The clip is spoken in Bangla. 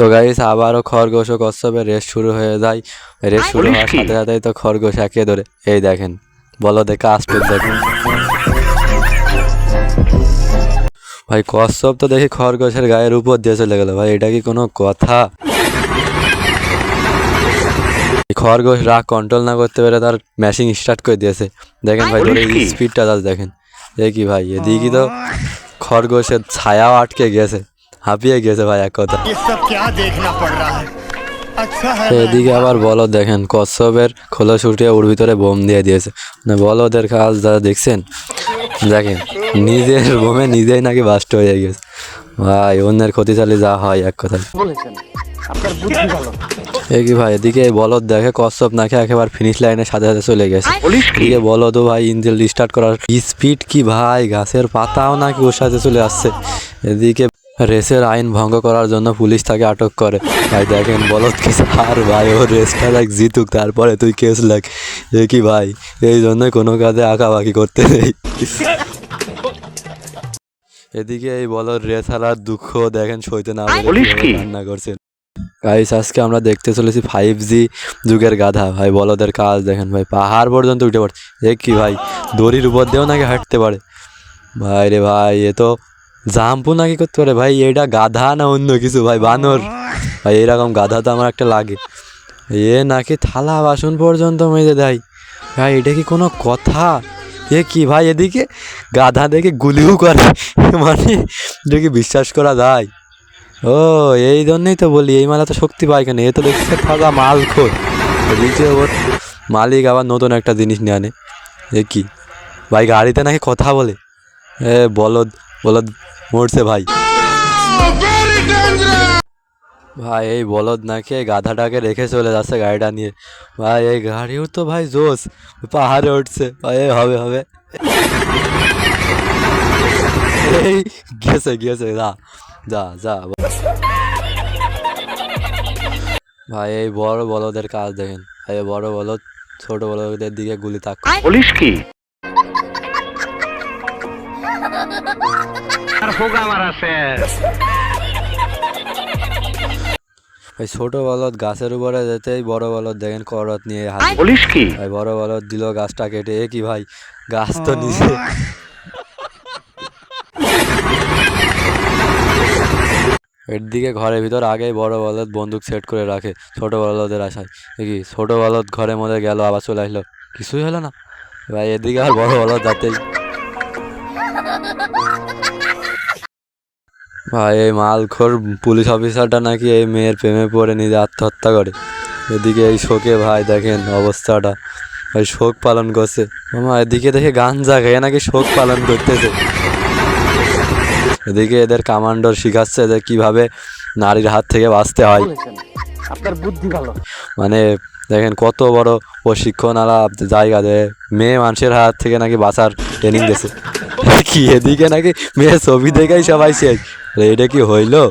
তো গাইস আবারও খরগোশ ও কচ্ছপের রেস শুরু হয়ে যায়। রেস শুরু হওয়ার সাথে সাথেই তো খরগোশ একে ধরে এই দেখেন বলদে কাস্ট দেখেন ভাই। কচ্ছপ তো দেখি খরগোশের গায়ের উপর দিয়ে চলে গেল ভাই, এটা কি কোনো কথা? খরগোশ রাগ কন্ট্রোল না করতে পেরে তার ম্যাশিং স্টার্ট করে দিয়েছে। দেখেন ভাই ধরে স্পিডটা যাচ্ছে দেখেন। এ কি ভাই, এদিকে তো খরগোশের ছায়াও আটকে গেছে, হাঁপিয়ে গেছে ভাই এক কথা। এদিকে আবার বলদ দেখেন কচ্ছপের খোলস উঠিয়ে ওর ভিতরে বোম দিয়ে দিয়েছে। মানে বলদের কাজ যারা দেখছেন দেখেন, নিজের বোমে নিজেই নাকি বাস্ট হয়ে গেছে ভাই। অন্যের ক্ষতি চালিয়ে যা হয় এক কথায়। কি ভাই এদিকে বলদ দেখে কচ্ছপ নাকি একেবারে ফিনিশ লাইনের সাথে সাথে চলে গেছে। এদিকে বলদও ভাই ইঞ্জিন রিস্টার্ট করার স্পিড কি ভাই, গাছের পাতাও নাকি ওর সাথে চলে আসছে। এদিকে রেসের আইন ভঙ্গ করার জন্য পুলিশ তাকে আটক করে ভাই। দেখেন বলদ কি আর ভাই ওর রেসটা লাগ জিতুক তারপরে তুই কেস লাগ। কি ভাই এই জন্যই কোনো কাজে আঁকাবাকি করতে নেই। এদিকে এই বলদ রেস হারার দুঃখ দেখেন সইতে না পেরে রান্না করছেন। গাইস আজকে আমরা দেখতে চলেছি 5G যুগের গাধা ভাই। বলদের কাজ দেখেন ভাই, পাহাড় পর্যন্ত উঠে পড়ছে। কি ভাই দড়ির উপর দিয়েও নাকি হাঁটতে পারে ভাই রে ভাই। এ তো জাম্পও নাকি করতে পারে ভাই। এটা গাধা না অন্য কিছু ভাই, বানর ভাই। এরকম গাধা তো আমার একটা লাগে। এ নাকি থালা বাসন পর্যন্ত মেজে দেয় ভাই, এটা কি কোনো কথা? কি ভাই এদিকে গাধা দেখে গুলিও করে, মানে এটা কি বিশ্বাস করা যায়? ও এই জন্যই তো বলি এই মালা তো শক্তি পায় কেন। এ তো দেখছে থাকা মাল খোর। এদিকে ওর মালিক আবার নতুন একটা জিনিস নিয়ে আনে। কি ভাই গাড়িতে নাকি কথা বলে। বলদ বলদ মরছে ভাই। ভাই এই বলদ নাকি এই গাধাটাকে রেখে চলে যাচ্ছে গাড়িটা নিয়ে ভাই। এই গাড়িও তো ভাই জোশ, পাহাড়ে উঠছে ভাই। হবে হবে এই গেছে গেছে যা যা যা ভাই। এই বড় বলদের কাজ দেখেন ভাই। বড় বলদ ছোট বলদের দিকে গুলি তাক পুলিশ কি ভাই। ছোট বলদ গাছের উপরে যেতেই বড় বলদ দেখেন করত নিয়ে হাজির। পুলিশ কি ভাই, বড় বলদ দিল গাছটা কেটে। কি ভাই গাছ তো নিচে। এর দিকে ঘরের ভিতর আগেই বড় বলদ বন্দুক সেট করে রাখে ছোট বলদের আশায়। কি ছোট বলদ ঘরের মধ্যে গেল আবার চলে আসলো, কিছুই হলো না ভাই। এদিকে আর বড় বলদ যাতেই ভাই এই মালখোর পুলিশ অফিসারটা নাকি এই মেয়ের প্রেমে পড়ে নিজে আত্মহত্যা করে। এদিকে এই শোকে ভাই দেখেন অবস্থাটা ভাই, শোক পালন করছে মামা। এদিকে দেখে গাঞ্জা খেয়ে নাকি শোক পালন করতেছে। এদিকে এদের কমান্ডার শিখাচ্ছে এদের কিভাবে নারীর হাত থেকে বাঁচতে হয়। আপনার বুদ্ধি ভালো, মানে দেখেন কত বড় প্রশিক্ষণ আলা জায়গা দেয়। মেয়ে মানুষের হাত থেকে নাকি বাঁচার ট্রেনিং দিয়েছে। কি এদিকে নাকি মেয়ে ছবি দেখেই সবাই শেখ। এটা কি হইলো?